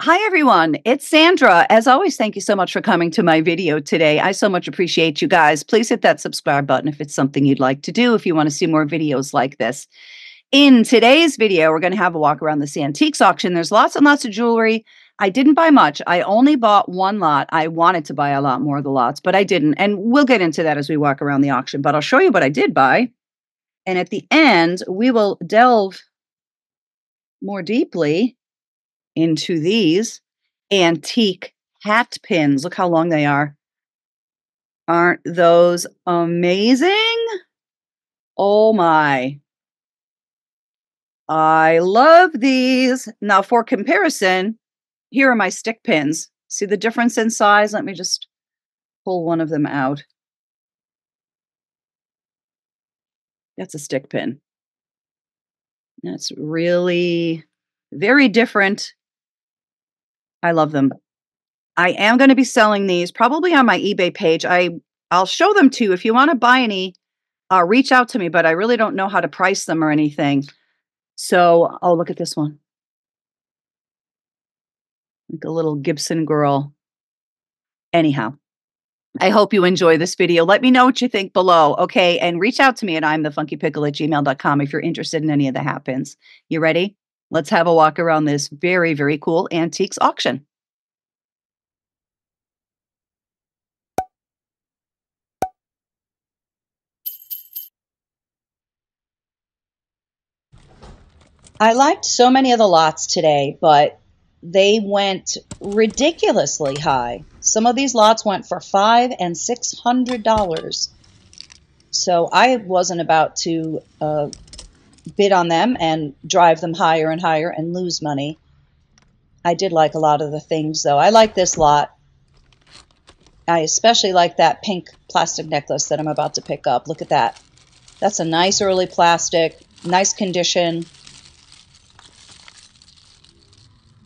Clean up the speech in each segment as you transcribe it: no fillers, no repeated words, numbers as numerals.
Hi, everyone. It's Sandra. As always, thank you so much for coming to my video today. I so much appreciate you guys. Please hit that subscribe button if it's something you'd like to do, if you want to see more videos like this. In today's video, we're going to have a walk around this antiques auction. There's lots and lots of jewelry. I didn't buy much. I only bought one lot. I wanted to buy a lot more of the lots, but I didn't. And we'll get into that as we walk around the auction. But I'll show you what I did buy. And at the end, we will delve more deeply into these antique hat pins. Look how long they are. Aren't those amazing? Oh my. I love these. Now for comparison, here are my stick pins. See the difference in size? Let me just pull one of them out. That's a stick pin. That's really very different. I love them. I am going to be selling these probably on my eBay page. I'll show them to you. If you want to buy any, reach out to me, but I really don't know how to price them or anything. So, oh, look at this one. Like a little Gibson girl. Anyhow, I hope you enjoy this video. Let me know what you think below, okay? And reach out to me at imthefunkypickle@gmail.com if you're interested in any of the hat pins. You ready? Let's have a walk around this very, very cool antiques auction. I liked so many of the lots today, but they went ridiculously high. Some of these lots went for $500 and $600. So I wasn't about to bid on them and drive them higher and higher and lose money. I did like a lot of the things, though. I like this lot. I especially like that pink plastic necklace that I'm about to pick up. Look at that. That's a nice early plastic, nice condition.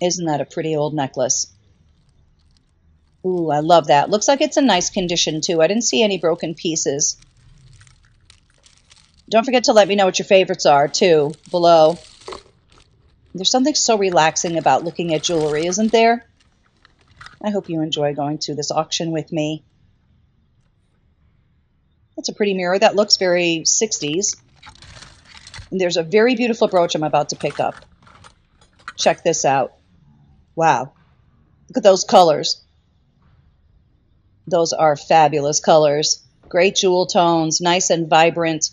Isn't that a pretty old necklace? Ooh, I love that. Looks like it's in nice condition, too. I didn't see any broken pieces. Don't forget to let me know what your favorites are, too, below. There's something so relaxing about looking at jewelry, isn't there? I hope you enjoy going to this auction with me. That's a pretty mirror. That looks very 60s. And there's a very beautiful brooch I'm about to pick up. Check this out. Wow. Look at those colors. Those are fabulous colors. Great jewel tones, nice and vibrant.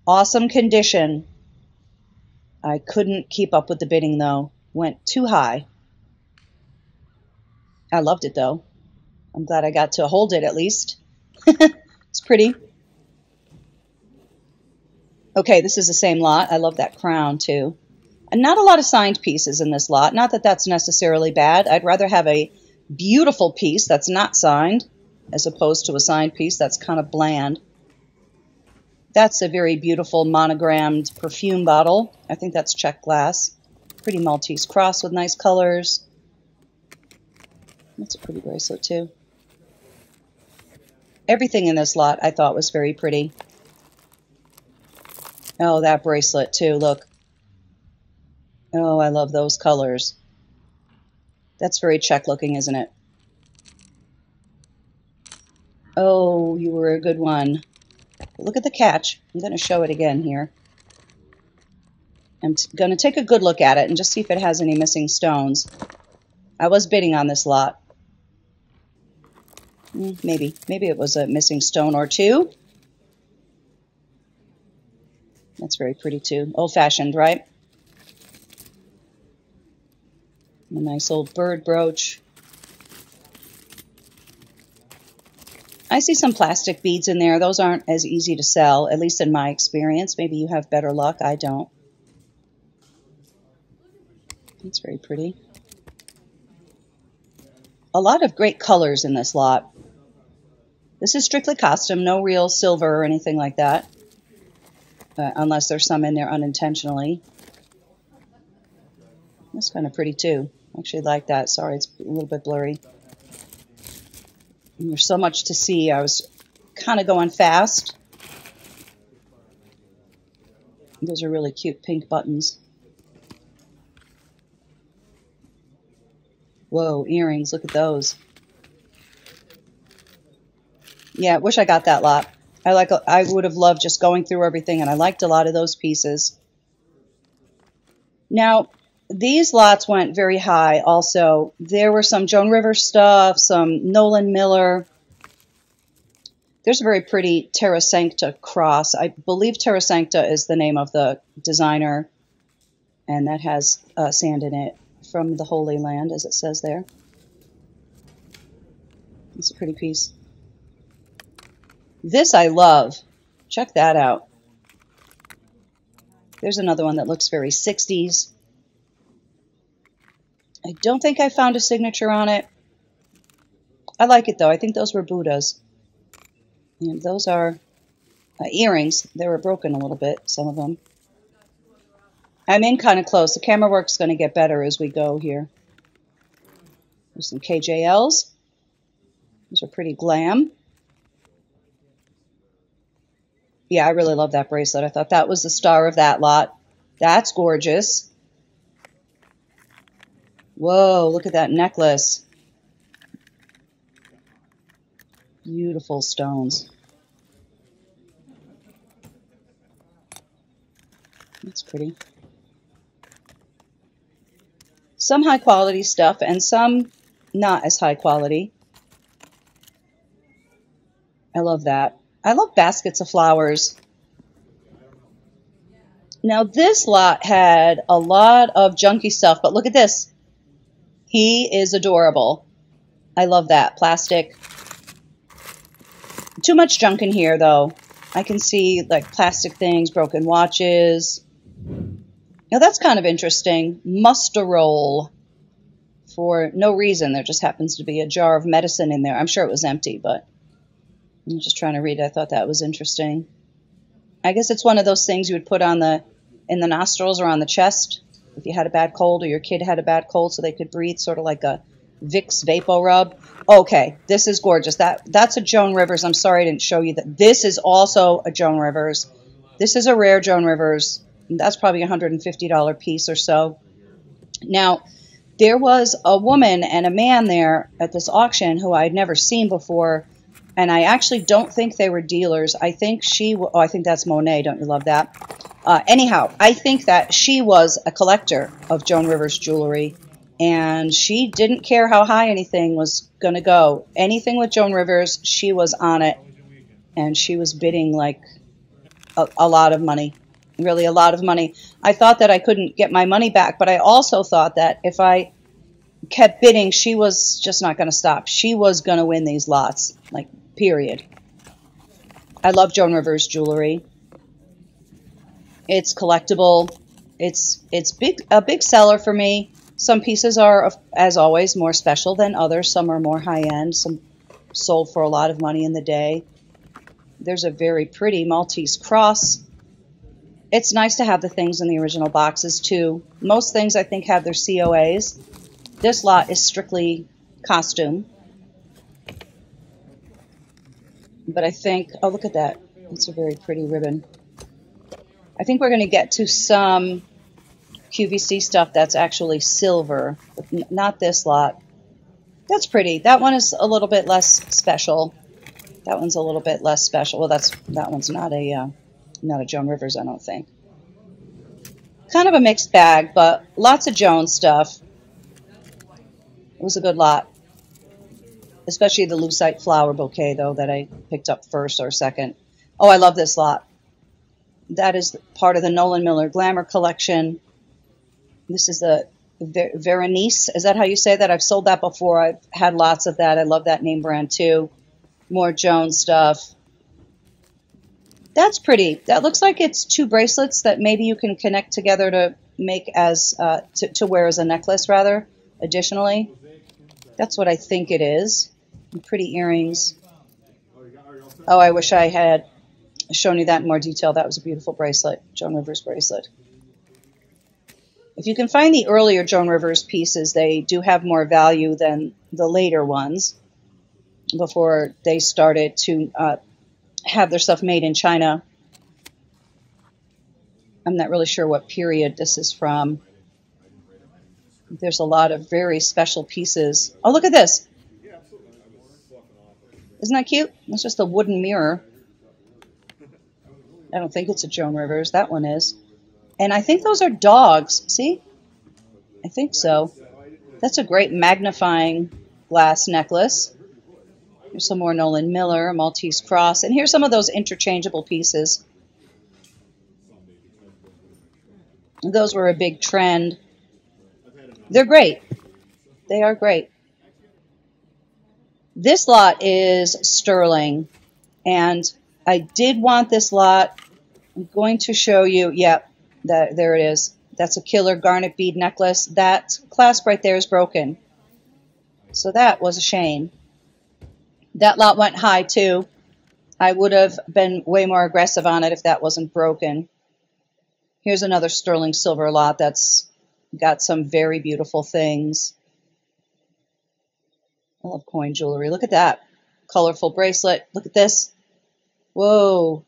Awesome condition. I couldn't keep up with the bidding, though. Went too high. I loved it, though. I'm glad I got to hold it, at least. It's pretty. Okay, this is the same lot. I love that crown, too. And not a lot of signed pieces in this lot. Not that that's necessarily bad. I'd rather have a beautiful piece that's not signed as opposed to a signed piece that's kind of bland. That's a very beautiful monogrammed perfume bottle. I think that's check glass. Pretty Maltese cross with nice colors. That's a pretty bracelet, too. Everything in this lot I thought was very pretty. Oh, that bracelet, too. Look. Oh, I love those colors. That's very check looking, isn't it? Oh, you were a good one. Look at the catch. I'm going to show it again here. I'm going to take a good look at it and just see if it has any missing stones. I was bidding on this lot. Maybe it was a missing stone or two. That's very pretty too. Old-fashioned, right? A nice old bird brooch. I see some plastic beads in there. Those aren't as easy to sell, at least in my experience. Maybe you have better luck. I don't. It's very pretty. A lot of great colors in this lot. This is strictly custom, no real silver or anything like that. Unless there's some in there unintentionally. That's kind of pretty too. I actually like that. Sorry, it's a little bit blurry. And there's so much to see. I was kind of going fast. Those are really cute pink buttons. Whoa, earrings. Look at those. Yeah, wish I got that lot. I would have loved just going through everything, and I liked a lot of those pieces. Now, these lots went very high also. There were some Joan Rivers stuff, some Nolan Miller. There's a very pretty Terra Sancta cross. I believe Terra Sancta is the name of the designer, and that has sand in it from the Holy Land, as it says there. It's a pretty piece. This I love. Check that out. There's another one that looks very 60s. I don't think I found a signature on it. I like it, though. I think those were Buddhas. And those are earrings. They were broken a little bit, some of them. I'm in kind of close. The camera work's going to get better as we go here. There's some KJLs. Those are pretty glam. Yeah, I really love that bracelet. I thought that was the star of that lot. That's gorgeous. Whoa, look at that necklace. Beautiful stones. That's pretty. Some high quality stuff and some not as high quality. I love that. I love baskets of flowers. Now this lot had a lot of junky stuff, but look at this. He is adorable. I love that. Plastic. Too much junk in here though. I can see like plastic things, broken watches. Now that's kind of interesting. Musterol. For no reason. There just happens to be a jar of medicine in there. I'm sure it was empty, but I'm just trying to read it. I thought that was interesting. I guess it's one of those things you would put on in the nostrils or on the chest if you had a bad cold or your kid had a bad cold so they could breathe, sort of like a Vicks Vapo Rub. Okay, this is gorgeous. That's a Joan Rivers. I'm sorry I didn't show you that. This is also a Joan Rivers. This is a rare Joan Rivers. That's probably a $150 piece or so. Now, there was a woman and a man there at this auction who I had never seen before. And I actually don't think they were dealers. I think I think that's Monet. Don't you love that? Anyhow, I think that she was a collector of Joan Rivers jewelry. And she didn't care how high anything was going to go. Anything with Joan Rivers, she was on it. And she was bidding like a lot of money. Really a lot of money. I thought that I couldn't get my money back. But I also thought that if I kept bidding, she was just not going to stop. She was going to win these lots. Like, period. I love Joan Rivers jewelry. It's collectible. It's a big seller for me. Some pieces are, as always, more special than others. Some are more high-end. Some sold for a lot of money in the day. There's a very pretty Maltese cross. It's nice to have the things in the original boxes, too. Most things, I think, have their COAs. This lot is strictly costume. But I think, oh, look at that. It's a very pretty ribbon. I think we're going to get to some QVC stuff that's actually silver, but not this lot. That's pretty. That one is a little bit less special. That one's a little bit less special. Well, that one's not a Joan Rivers, I don't think. Kind of a mixed bag, but lots of Joan stuff. It was a good lot. Especially the lucite flower bouquet, though, that I picked up first or second. Oh, I love this lot. That is part of the Nolan Miller Glamour collection. This is the Veronice. Is that how you say that? I've sold that before. I've had lots of that. I love that name brand, too. More Joan stuff. That's pretty. That looks like it's two bracelets that maybe you can connect together to make as, to wear as a necklace, rather, additionally. That's what I think it is. Pretty earrings. Oh, I wish I had shown you that in more detail. That was a beautiful bracelet, Joan Rivers bracelet. If you can find the earlier Joan Rivers pieces, they do have more value than the later ones before they started to have their stuff made in China. I'm not really sure what period this is from. There's a lot of very special pieces. Oh, look at this. Isn't that cute? It's just a wooden mirror. I don't think it's a Joan Rivers. That one is. And I think those are dogs. See? I think so. That's a great magnifying glass necklace. Here's some more Nolan Miller, Maltese Cross. And here's some of those interchangeable pieces. Those were a big trend. They're great. They are great. This lot is sterling, and I did want this lot. I'm going to show you. Yep, there it is. That's a killer garnet bead necklace. That clasp right there is broken. So that was a shame. That lot went high too. I would have been way more aggressive on it if that wasn't broken. Here's another sterling silver lot that's got some very beautiful things. I love coin jewelry. Look at that. Colorful bracelet. Look at this. Whoa.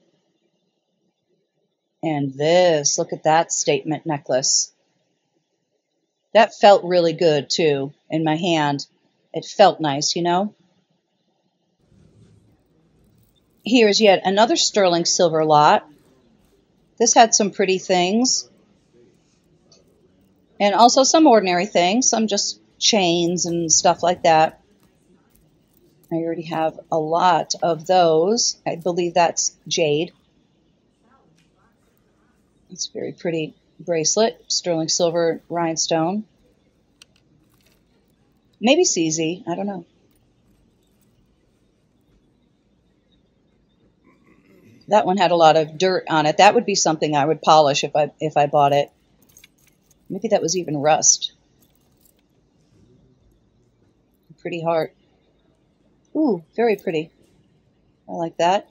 And this. Look at that statement necklace. That felt really good, too, in my hand. It felt nice, you know? Here's yet another sterling silver lot. This had some pretty things. And also some ordinary things. Some just chains and stuff like that. I already have a lot of those. I believe that's jade. It's a very pretty bracelet. Sterling silver rhinestone. Maybe CZ. I don't know. That one had a lot of dirt on it. That would be something I would polish if I bought it. Maybe that was even rust. Pretty heart. Ooh, very pretty. I like that.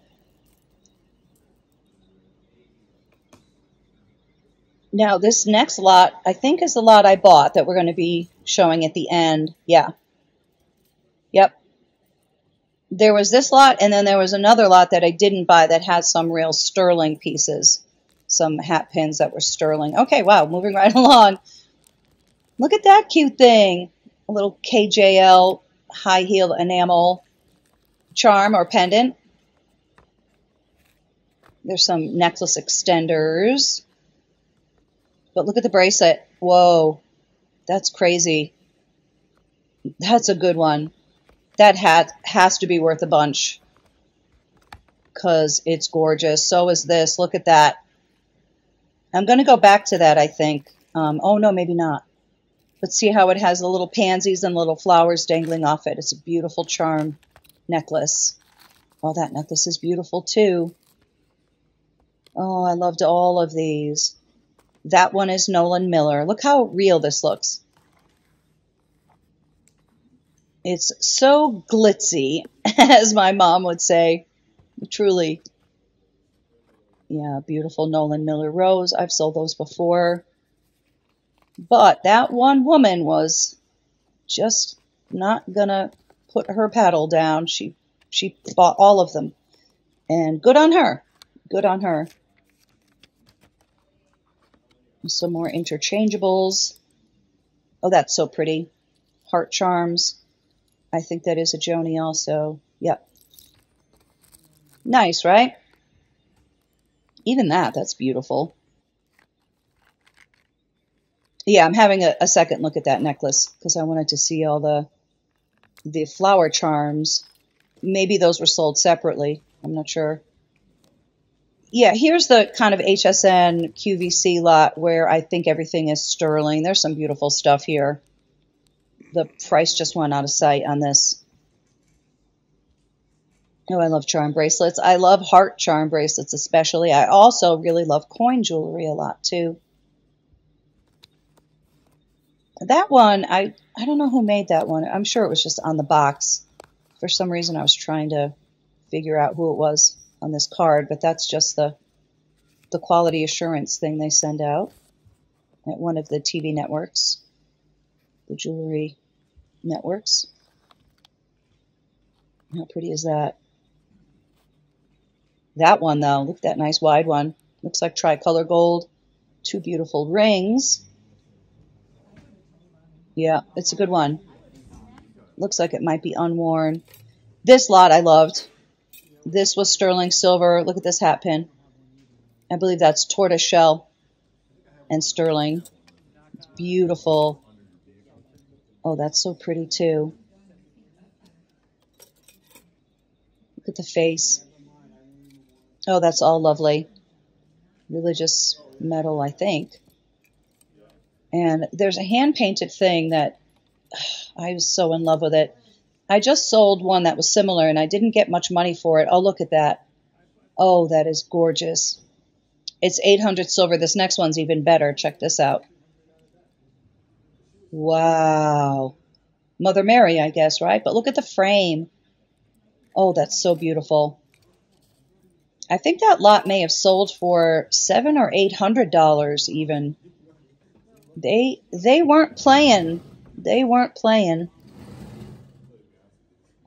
Now, this next lot, I think, is the lot I bought that we're going to be showing at the end. Yeah. Yep. There was this lot, and then there was another lot that I didn't buy that had some real sterling pieces. Some hat pins that were sterling. Okay, wow, moving right along. Look at that cute thing. A little KJL high heel enamel charm or pendant. There's some necklace extenders. But look at the bracelet. Whoa, that's crazy. That's a good one. That hat has to be worth a bunch because it's gorgeous. So is this. Look at that. I'm going to go back to that, I think. Oh, no, maybe not. But see how it has the little pansies and little flowers dangling off it. It's a beautiful charm necklace. Oh, that necklace is beautiful, too. Oh, I loved all of these. That one is Nolan Miller. Look how real this looks. It's so glitzy, as my mom would say. Truly. Yeah, beautiful Nolan Miller rose. I've sold those before. But that one woman was just not gonna put her paddle down. She bought all of them. And good on her. Good on her. Some more interchangeables. Oh, that's so pretty. Heart charms. I think that is a Joni also. Yep. Nice, right? Even that's beautiful. Yeah, I'm having a second look at that necklace because I wanted to see all the flower charms. Maybe those were sold separately. I'm not sure. Yeah, here's the kind of HSN QVC lot where I think everything is sterling. There's some beautiful stuff here. The price just went out of sight on this. Oh, I love charm bracelets. I love heart charm bracelets especially. I also really love coin jewelry a lot too. That one, I don't know who made that one. I'm sure it was just on the box. For some reason, I was trying to figure out who it was on this card, but that's just the quality assurance thing they send out at one of the TV networks, the jewelry networks. How pretty is that? That one, though, look at that nice wide one. Looks like tricolor gold. Two beautiful rings. Yeah, it's a good one. Looks like it might be unworn. This lot I loved. This was sterling silver. Look at this hat pin. I believe that's tortoise shell and sterling. It's beautiful. Oh, that's so pretty too. Look at the face. Oh, that's all lovely. Religious metal, I think. And there's a hand-painted thing that I was so in love with it. I just sold one that was similar, and I didn't get much money for it. Oh, look at that. Oh, that is gorgeous. It's 800 silver. This next one's even better. Check this out. Wow. Mother Mary, I guess, right? But look at the frame. Oh, that's so beautiful. I think that lot may have sold for $700 or $800 even. They weren't playing. They weren't playing.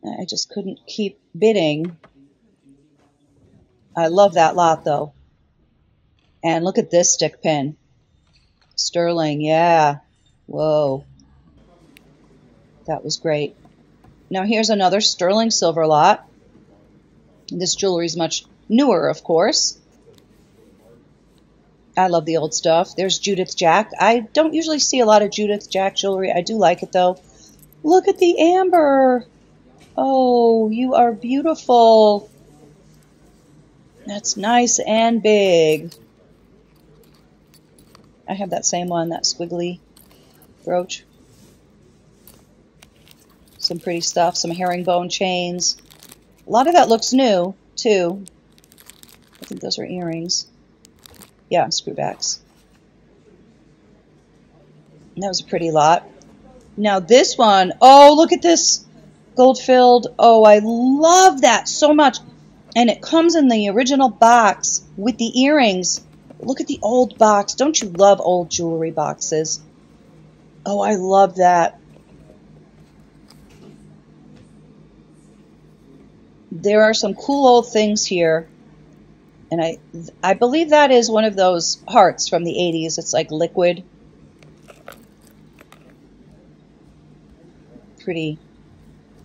I just couldn't keep bidding. I love that lot though. And look at this stick pin. Sterling, yeah. Whoa. That was great. Now here's another sterling silver lot. This jewelry is much newer, of course. I love the old stuff. There's Judith Jack. I don't usually see a lot of Judith Jack jewelry. I do like it though. Look at the amber. Oh, you are beautiful. That's nice and big. I have that same one, that squiggly brooch. Some pretty stuff, some herringbone chains. A lot of that looks new, too. I think those are earrings. Yeah, screwbacks. And that was a pretty lot. Now this one, oh, look at this gold-filled. Oh, I love that so much. And it comes in the original box with the earrings. Look at the old box. Don't you love old jewelry boxes? Oh, I love that. There are some cool old things here. And I believe that is one of those hearts from the 80s. It's like liquid. Pretty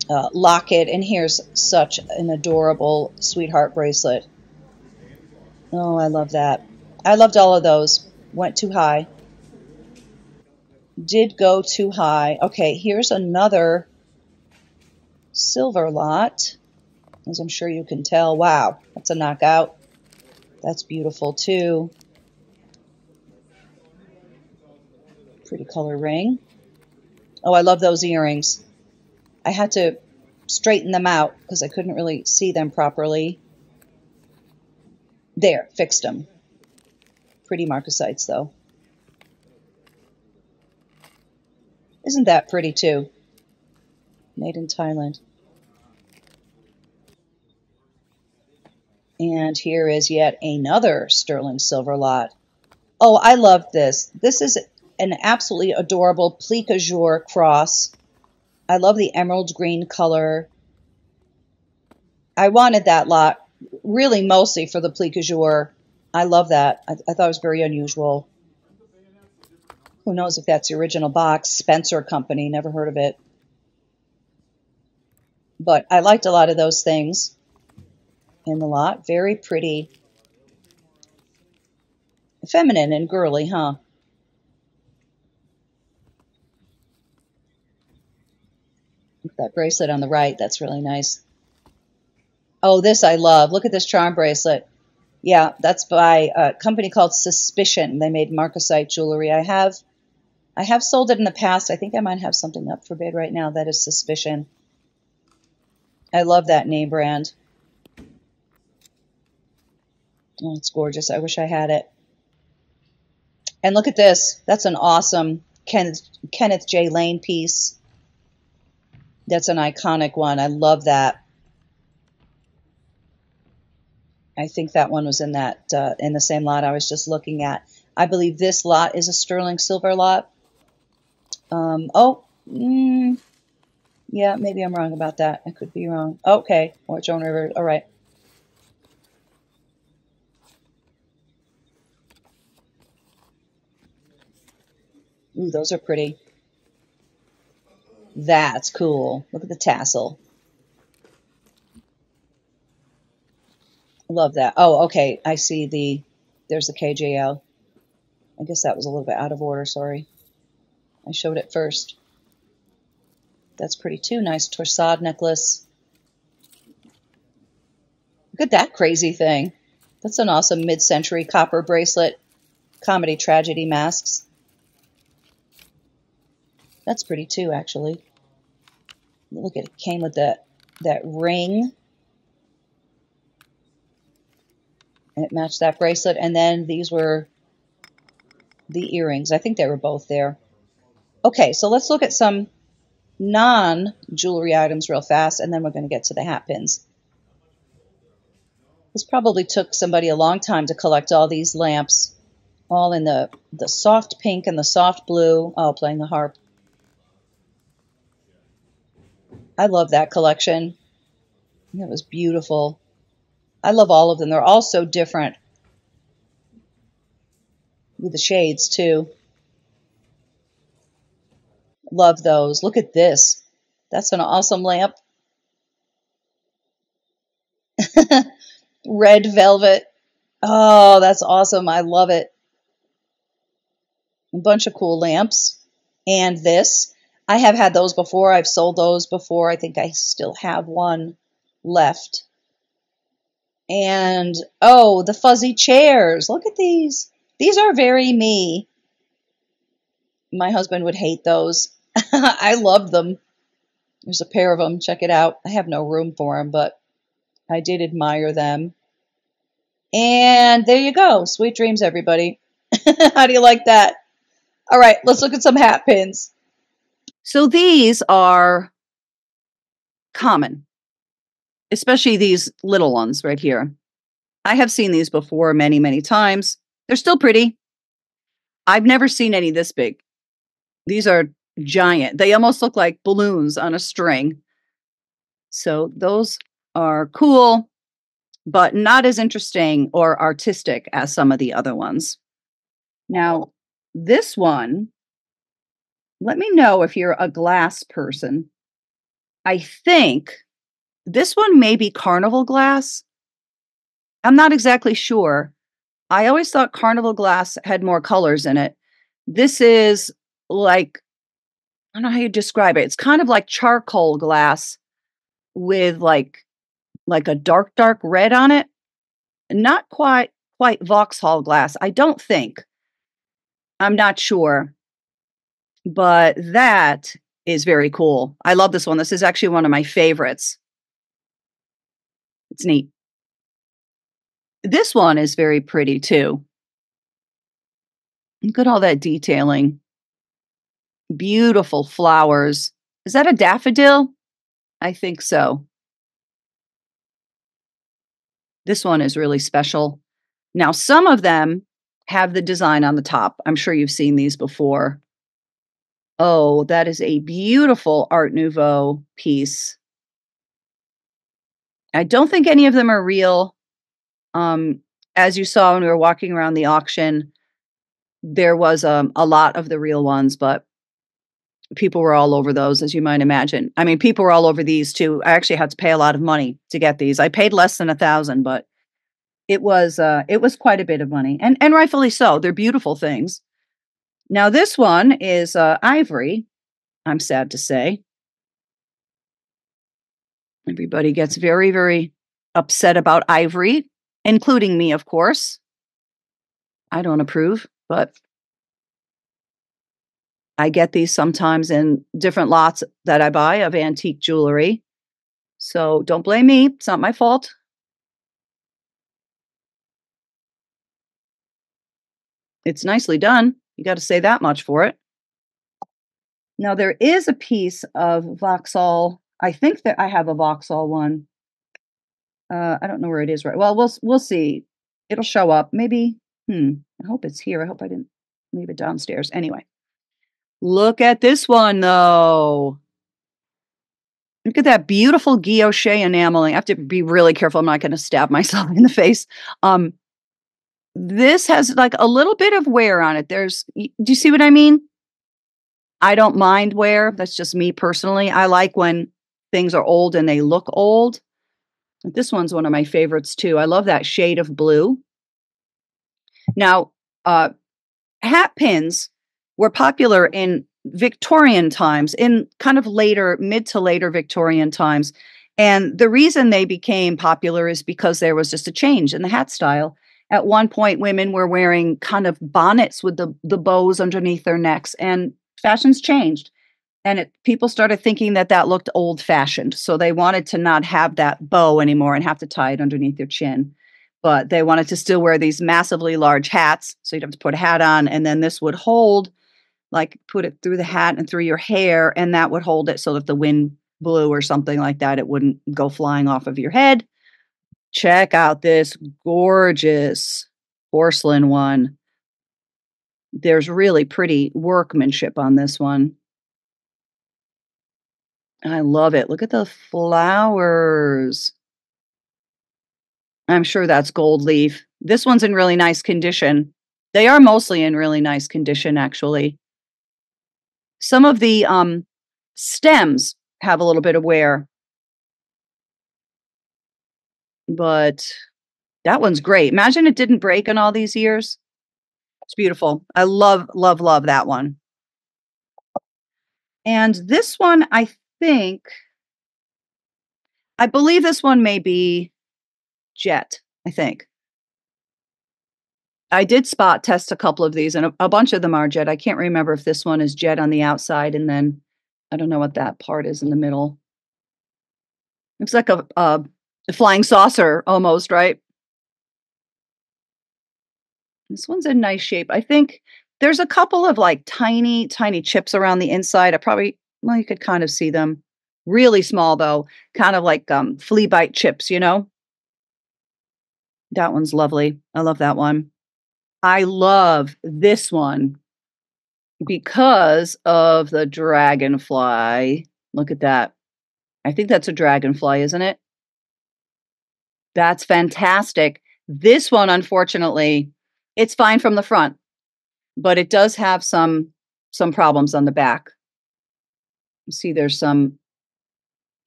locket. And here's such an adorable sweetheart bracelet. Oh, I love that. I loved all of those. Went too high. Did go too high. Okay, here's another silver lot. As I'm sure you can tell. Wow, that's a knockout. That's beautiful too. Pretty color ring. Oh, I love those earrings. I had to straighten them out because I couldn't really see them properly. There, fixed them. Pretty marcasites though. Isn't that pretty too? Made in Thailand. And here is yet another sterling silver lot. Oh, I love this. This is an absolutely adorable plique azure cross. I love the emerald green color. I wanted that lot really mostly for the plique azure. I love that. I thought it was very unusual. Who knows if that's the original box. Spencer Company, never heard of it. But I liked a lot of those things in the lot. Very pretty. Feminine and girly, huh? Look at that bracelet on the right. That's really nice. Oh, this I love. Look at this charm bracelet. Yeah, that's by a company called Suspicion. They made marcasite jewelry. I have sold it in the past. I think I might have something up for bid right now. That is Suspicion. I love that name brand. Oh, it's gorgeous. I wish I had it. And look at this. That's an awesome Kenneth J. Lane piece. That's an iconic one. I love that. I think that one was in that in the same lot I was just looking at. I believe this lot is a sterling silver lot. Yeah, maybe I'm wrong about that. I could be wrong. Okay, or Joan River. All right. Ooh, those are pretty. That's cool. Look at the tassel. Love that. Oh, okay. I see there's the KJL. I guess that was a little bit out of order. Sorry. I showed it first. That's pretty too. Nice torsade necklace. Look at that crazy thing. That's an awesome mid-century copper bracelet. Comedy tragedy masks. That's pretty too, actually. Look at it. Came with that ring. And it matched that bracelet. And then these were the earrings. I think they were both there. Okay, so let's look at some non-jewelry items real fast, and then we're going to get to the hat pins. This probably took somebody a long time to collect all these lamps, all in the soft pink and the soft blue. Oh, playing the harp. I love that collection. It was beautiful. I love all of them. They're all so different. With the shades, too. Love those. Look at this. That's an awesome lamp. Red velvet. Oh, that's awesome. I love it. A bunch of cool lamps. And this. I have had those before. I've sold those before. I think I still have one left. And, oh, the fuzzy chairs. Look at these. These are very me. My husband would hate those. I love them. There's a pair of them. Check it out. I have no room for them, but I did admire them. And there you go. Sweet dreams, everybody. How do you like that? All right, let's look at some hat pins. So these are common, especially these little ones right here. I have seen these before many, many times. They're still pretty. I've never seen any this big. These are giant. They almost look like balloons on a string. So those are cool, but not as interesting or artistic as some of the other ones. Now, this one, let me know if you're a glass person. I think this one may be carnival glass. I'm not exactly sure. I always thought carnival glass had more colors in it. This is like, I don't know how you describe it. It's kind of like charcoal glass with like a dark red on it. Not quite Vauxhall glass, I don't think. I'm not sure. But that is very cool. I love this one. This is actually one of my favorites. It's neat. This one is very pretty too. Look at all that detailing. Beautiful flowers. Is that a daffodil? I think so. This one is really special. Now, some of them have the design on the top. I'm sure you've seen these before. Oh, that is a beautiful Art Nouveau piece. I don't think any of them are real. As you saw when we were walking around the auction, there was a lot of the real ones, but people were all over those, as you might imagine. I mean, people were all over these too. I actually had to pay a lot of money to get these. I paid less than $1,000, but it was quite a bit of money, and rightfully so. They're beautiful things. Now, this one is ivory, I'm sad to say. Everybody gets very, very upset about ivory, including me, of course. I don't approve, but I get these sometimes in different lots that I buy of antique jewelry. So don't blame me. It's not my fault. It's nicely done. You got to say that much for it. Now, there is a piece of Vauxhall. I think that I have a Vauxhall one. I don't know where it is right. Well, we'll see. It'll show up. Maybe. I hope it's here. I hope I didn't leave it downstairs. Anyway, look at this one, though. Look at that beautiful guilloche enameling. I have to be really careful. I'm not going to stab myself in the face. This has like a little bit of wear on it. Do you see what I mean? I don't mind wear. That's just me personally. I like when things are old and they look old. This one's one of my favorites too. I love that shade of blue. Now, uh, hat pins were popular in Victorian times, in kind of later, mid to later Victorian times. And the reason they became popular is because there was just a change in the hat style. At one point, women were wearing kind of bonnets with the bows underneath their necks, and fashions changed. And people started thinking that that looked old fashioned. So they wanted to not have that bow anymore and have to tie it underneath their chin. But they wanted to still wear these massively large hats. So you'd have to put a hat on, and then this would hold, like put it through the hat and through your hair, and that would hold it so that the wind blew or something like that, it wouldn't go flying off of your head. Check out this gorgeous porcelain one. There's really pretty workmanship on this one. I love it. Look at the flowers. I'm sure that's gold leaf. This one's in really nice condition. They are mostly in really nice condition, actually. Some of the stems have a little bit of wear, but that one's great. Imagine it didn't break in all these years. It's beautiful. I love, love, love that one. And this one, think, I believe this one may be jet, I think. I did spot test a couple of these, and a bunch of them are jet. I can't remember if this one is jet on the outside, and then I don't know what that part is in the middle. Looks like a flying saucer almost, right? This one's in nice shape. I think there's a couple of like tiny, tiny chips around the inside. Well, you could kind of see them. Really small though, kind of like flea bite chips, you know? That one's lovely. I love that one. I love this one because of the dragonfly. Look at that. I think that's a dragonfly, isn't it? That's fantastic. This one, unfortunately, it's fine from the front, but it does have some problems on the back. You see, there's some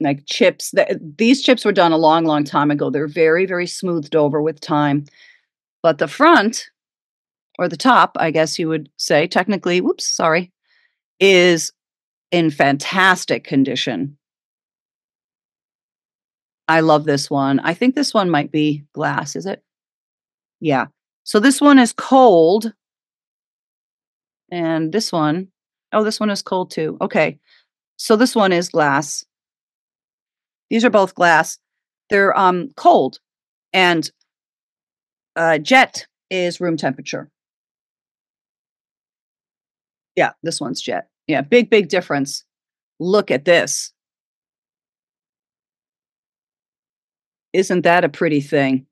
like chips. These chips were done a long, long time ago. They're very, very smoothed over with time. But the front, or the top, I guess you would say, technically, whoops, sorry, is in fantastic condition. I love this one. I think this one might be glass, is it? Yeah. So this one is cold. And this one, oh, this one is cold too. Okay. So this one is glass. These are both glass. They're cold. And jet is room temperature. Yeah, this one's jet. Yeah, big, big difference. Look at this. Isn't that a pretty thing?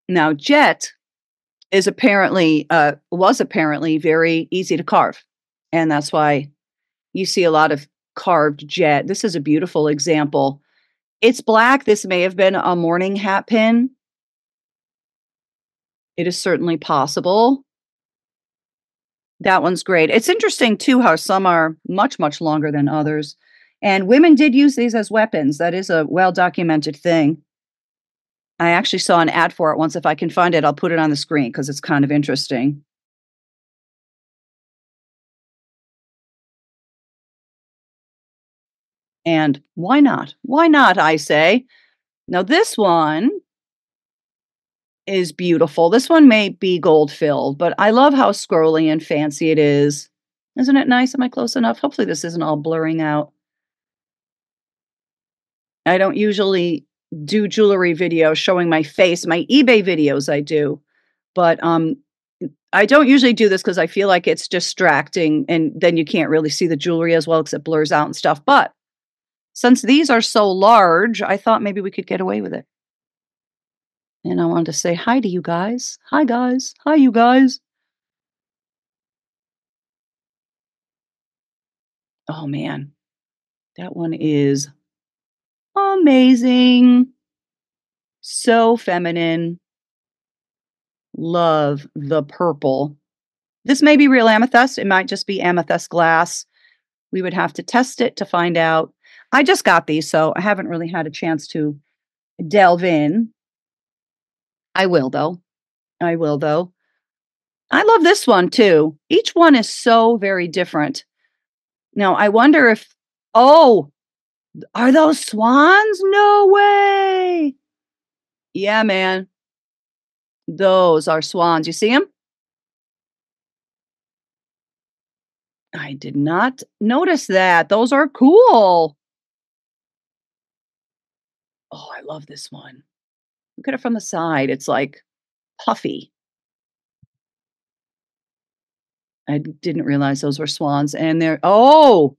Now, jet is apparently was apparently very easy to carve, and that's why you see a lot of carved jet. This is a beautiful example. It's black. This may have been a morning hat pin. It is certainly possible. That one's great. It's interesting too how some are much, much longer than others. And women did use these as weapons. That is a well documented thing. I actually saw an ad for it once. If I can find it, I'll put it on the screen because it's kind of interesting. And why not? Why not, I say? Now, this one is beautiful. This one may be gold filled, but I love how scrolly and fancy it is. Isn't it nice? Am I close enough? Hopefully, this isn't all blurring out. I don't usually do jewelry videos showing my face. My eBay videos I do, but I don't usually do this because I feel like it's distracting, and then you can't really see the jewelry as well because it blurs out and stuff. But since these are so large, I thought maybe we could get away with it. And I wanted to say hi to you guys. Hi guys. Hi you guys. Oh man. That one is amazing. So feminine. Love the purple. This may be real amethyst. It might just be amethyst glass. We would have to test it to find out. I just got these, so I haven't really had a chance to delve in. I will, though. I will, though. I love this one too. Each one is so very different. Now, I wonder if, oh, are those swans? No way. Yeah, man. Those are swans. You see them? I did not notice that. Those are cool. Oh, I love this one. Look at it from the side. It's like puffy. I didn't realize those were swans. And they're, oh,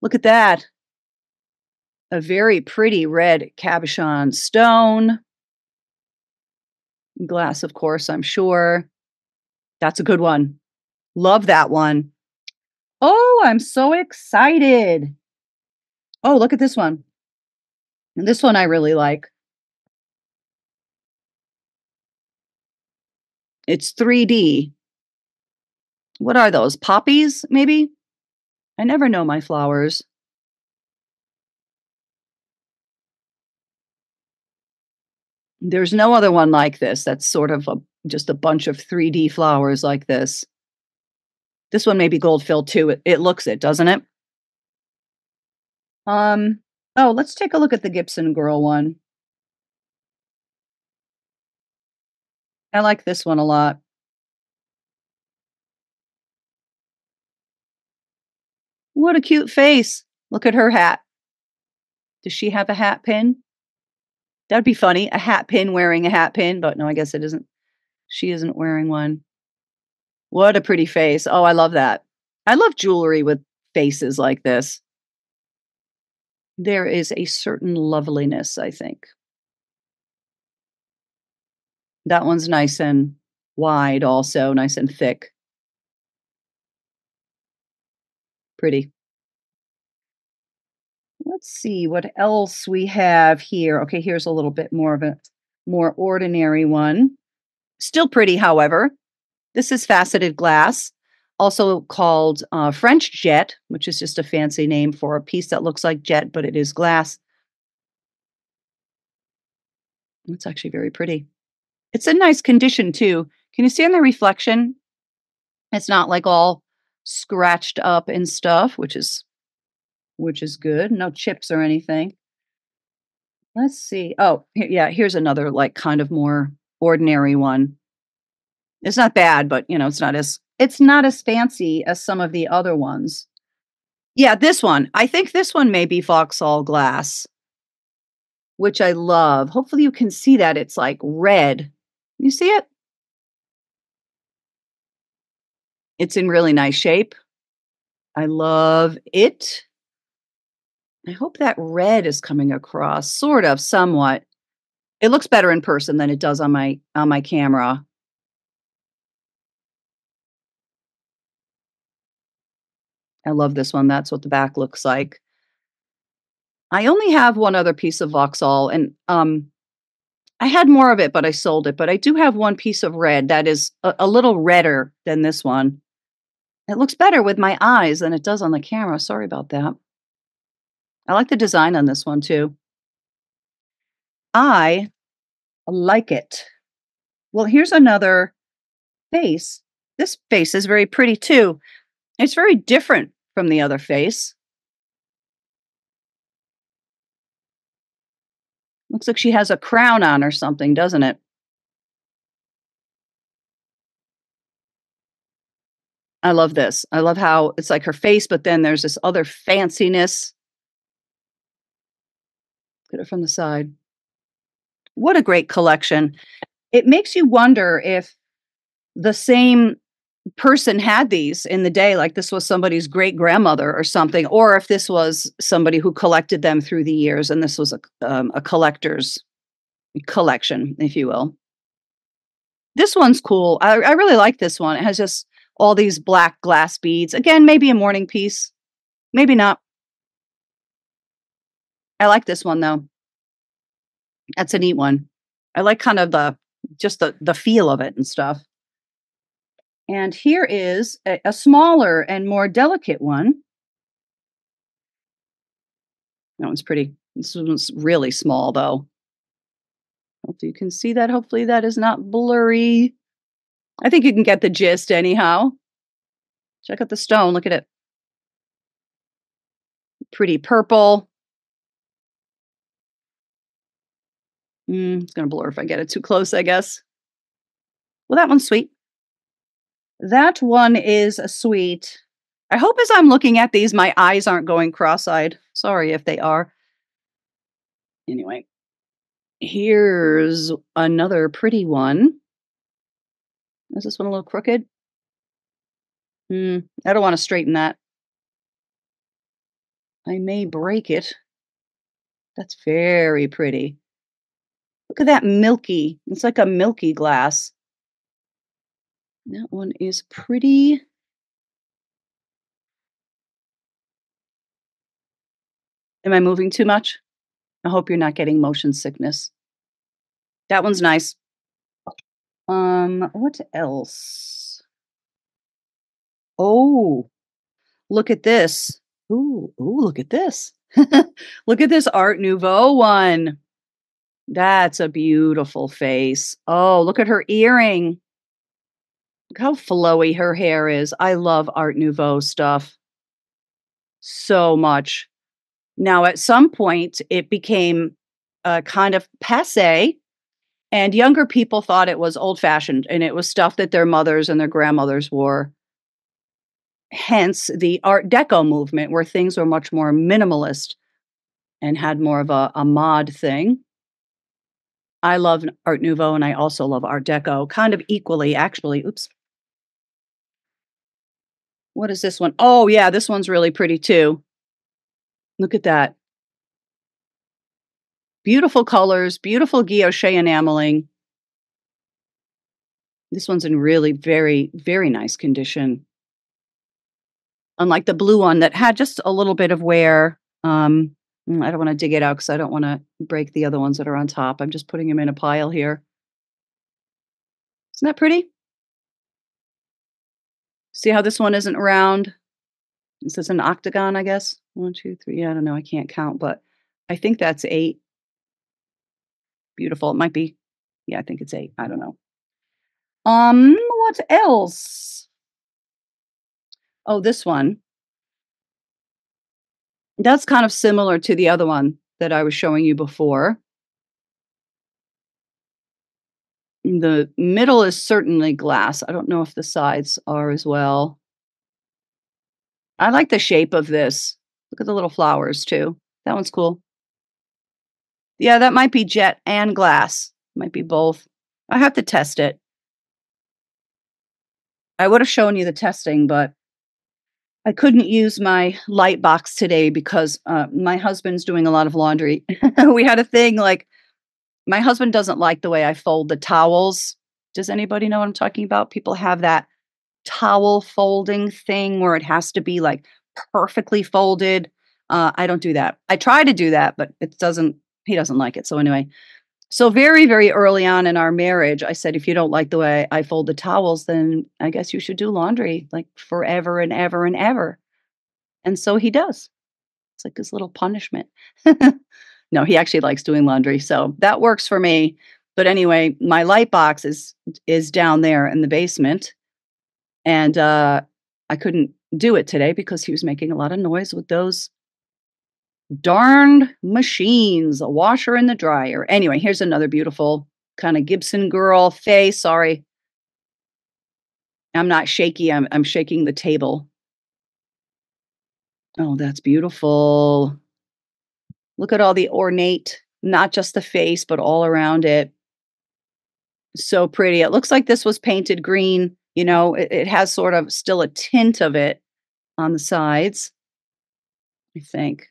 look at that. A very pretty red cabochon stone. Glass, of course, I'm sure. That's a good one. Love that one. Oh, I'm so excited. Oh, look at this one. And this one I really like. It's 3D. What are those? Poppies, maybe? I never know my flowers. There's no other one like this. That's sort of just a bunch of 3D flowers like this. This one may be gold filled too. It looks it, doesn't it? Um, oh, let's take a look at the Gibson Girl one. I like this one a lot. What a cute face. Look at her hat. Does she have a hat pin? That'd be funny. A hat pin wearing a hat pin, but no, I guess it isn't. She isn't wearing one. What a pretty face. Oh, I love that. I love jewelry with faces like this. There is a certain loveliness, I think. That one's nice and wide, also nice and thick. Pretty. Let's see what else we have here. Okay, here's a little bit more of a more ordinary one. Still pretty, however. This is faceted glass, also called French jet, which is just a fancy name for a piece that looks like jet, but it is glass. It's actually very pretty. It's in nice condition too. Can you see in the reflection? It's not like all scratched up and stuff, which is good. No chips or anything. Let's see. Oh, yeah, here's another like kind of more ordinary one. It's not bad, but it's not as fancy as some of the other ones. Yeah, this one. I think this one may be Vauxhall glass, which I love. Hopefully you can see that it's like red. You see it? It's in really nice shape. I love it. I hope that red is coming across sort of somewhat. It looks better in person than it does on my camera. I love this one. That's what the back looks like. I only have one other piece of Vauxhall, and I had more of it, but I sold it. But I do have one piece of red that is a little redder than this one. It looks better with my eyes than it does on the camera. Sorry about that. I like the design on this one too. I like it. Well, here's another face. This face is very pretty too. It's very different from the other face. Looks like she has a crown on or something, doesn't it? I love this. I love how it's like her face, but then there's this other fanciness. Look at it from the side. What a great collection. It makes you wonder if the same person had these in the day, like this was somebody's great grandmother or something, or if this was somebody who collected them through the years and this was a collector's collection, if you will. This one's cool. I really like this one. It has just all these black glass beads. Again, maybe a morning piece, maybe not. I like this one though. That's a neat one. I like kind of just the feel of it and stuff. And here is a smaller and more delicate one. That one's pretty. This one's really small though. Hope you can see that. Hopefully that is not blurry. I think you can get the gist anyhow. Check out the stone. Look at it. Pretty purple. It's going to blur if I get it too close, I guess. Well, that one's sweet. That one is a sweet. I hope as I'm looking at these, my eyes aren't going cross-eyed. Sorry if they are. Anyway, here's another pretty one. Is this one a little crooked? I don't want to straighten that. I may break it. That's very pretty. Look at that milky. It's like a milky glass. That one is pretty. Am I moving too much? I hope you're not getting motion sickness. That one's nice. What else? Oh, look at this. Ooh, look at this. Look at this Art Nouveau one. That's a beautiful face. Oh, look at her earring. Look how flowy her hair is. I love Art Nouveau stuff so much. Now, at some point, it became kind of passé, and younger people thought it was old-fashioned, and it was stuff that their mothers and their grandmothers wore. Hence, the Art Deco movement, where things were much more minimalist and had more of a mod thing. I love Art Nouveau, and I also love Art Deco, kind of equally, actually. Oops. What is this one? Oh, yeah, this one's really pretty too. Look at that. Beautiful colors, beautiful guilloche enameling. This one's in really very, very nice condition. Unlike the blue one that had just a little bit of wear. I don't want to dig it out because I don't want to break the other ones that are on top. I'm just putting them in a pile here. Isn't that pretty? See how this one isn't round? This is an octagon, I guess. 1, 2, 3. I don't know. I can't count, but I think that's 8. Beautiful. It might be. Yeah, I think it's 8. I don't know. What else? Oh, this one. That's kind of similar to the other one that I was showing you before. The middle is certainly glass. I don't know if the sides are as well. I like the shape of this. Look at the little flowers too. That one's cool. Yeah, that might be jet and glass. Might be both. I have to test it. I would have shown you the testing, but I couldn't use my light box today because my husband's doing a lot of laundry. We had a thing like my husband doesn't like the way I fold the towels. Does anybody know what I'm talking about? People have that towel folding thing where it has to be like perfectly folded. I don't do that. I try to do that, but he doesn't like it. So anyway, so very, very early on in our marriage, I said, if you don't like the way I fold the towels, then I guess you should do laundry like forever and ever and ever. And so he does. It's like his little punishment. No, he actually likes doing laundry. So that works for me. But anyway, my light box is down there in the basement. And I couldn't do it today because he was making a lot of noise with those darned machines, a washer and the dryer. Anyway, here's another beautiful kind of Gibson girl face. Sorry. I'm not shaky. I'm shaking the table. Oh, that's beautiful. Look at all the ornate, not just the face, but all around it. So pretty. It looks like this was painted green. You know, it has sort of still a tint of it on the sides, I think.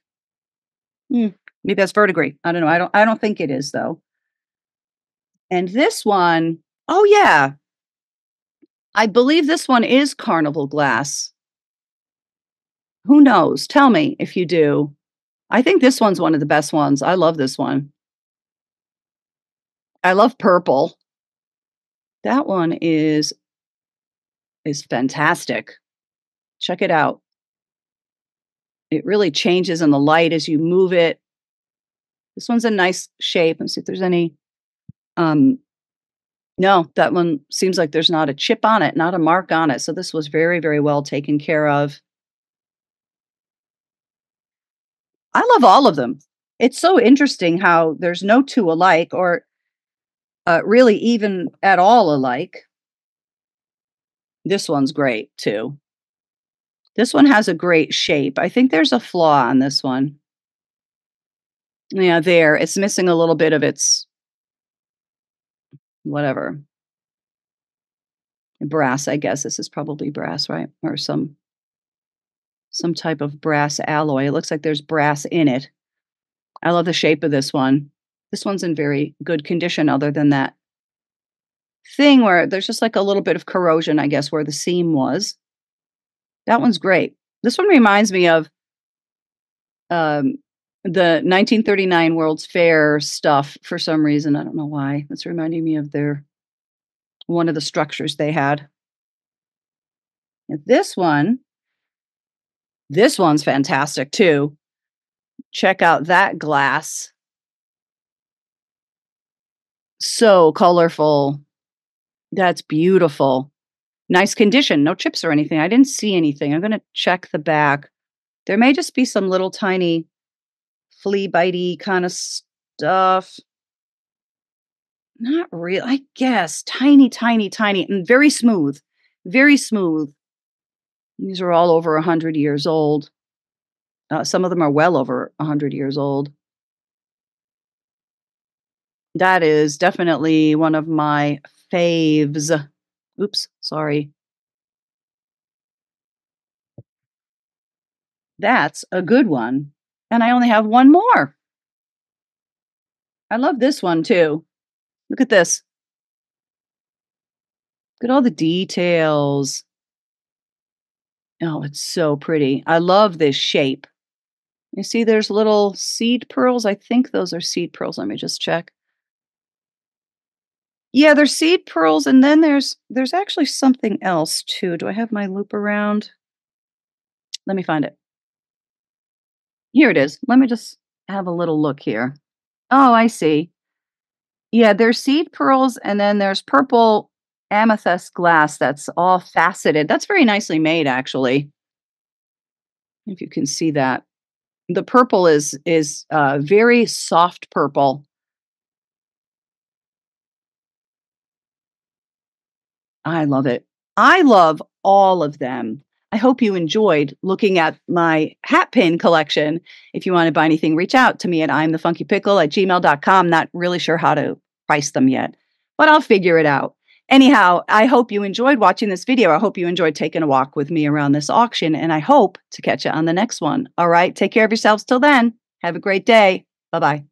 Maybe that's verdigris. I don't know. I don't think it is though. And this one, oh yeah. I believe this one is carnival glass. Who knows? Tell me if you do. I think this one's one of the best ones. I love this one. I love purple. That one is fantastic. Check it out. It really changes in the light as you move it. This one's a nice shape. Let's see if there's any, um no, that one seems like there's not a chip on it, not a mark on it, so this was very, very well taken care of. I love all of them. It's so interesting how there's no 2 alike or, really even at all alike. This one's great too. This one has a great shape. I think there's a flaw on this one. Yeah, there. It's missing a little bit of its whatever, brass, I guess. This is probably brass, right? Or some type of brass alloy. It looks like there's brass in it. I love the shape of this one. This one's in very good condition other than that thing where there's just like a little bit of corrosion, I guess, where the seam was. That one's great. This one reminds me of um, the 1939 World's Fair stuff for some reason. I don't know why. It's reminding me of their one of the structures they had. And this one's fantastic too. Check out that glass. So colorful. That's beautiful. Nice condition, no chips or anything. I didn't see anything. I'm gonna check the back. There may just be some little tiny flea bitey kind of stuff. Not real, I guess. Tiny, tiny, tiny, and very smooth. Very smooth. These are all over 100 years old. Some of them are well over 100 years old. That is definitely one of my faves. Oops, sorry. That's a good one. And I only have one more. I love this one too. Look at this. Look at all the details. Oh, it's so pretty. I love this shape. You see there's little seed pearls. I think those are seed pearls. Let me just check. Yeah, there's seed pearls, and then there's actually something else too. Do I have my loop around? Let me find it. Here it is. Let me just have a little look here. Oh, I see. Yeah, there's seed pearls, and then there's purple amethyst glass that's all faceted. That's very nicely made, actually. If you can see that. The purple is very soft purple. I love it. I love all of them. I hope you enjoyed looking at my hat pin collection. If you want to buy anything, reach out to me at imthefunkypickle@gmail.com. Not really sure how to price them yet, but I'll figure it out. Anyhow, I hope you enjoyed watching this video. I hope you enjoyed taking a walk with me around this auction, and I hope to catch you on the next one. All right, take care of yourselves till then. Have a great day. Bye-bye.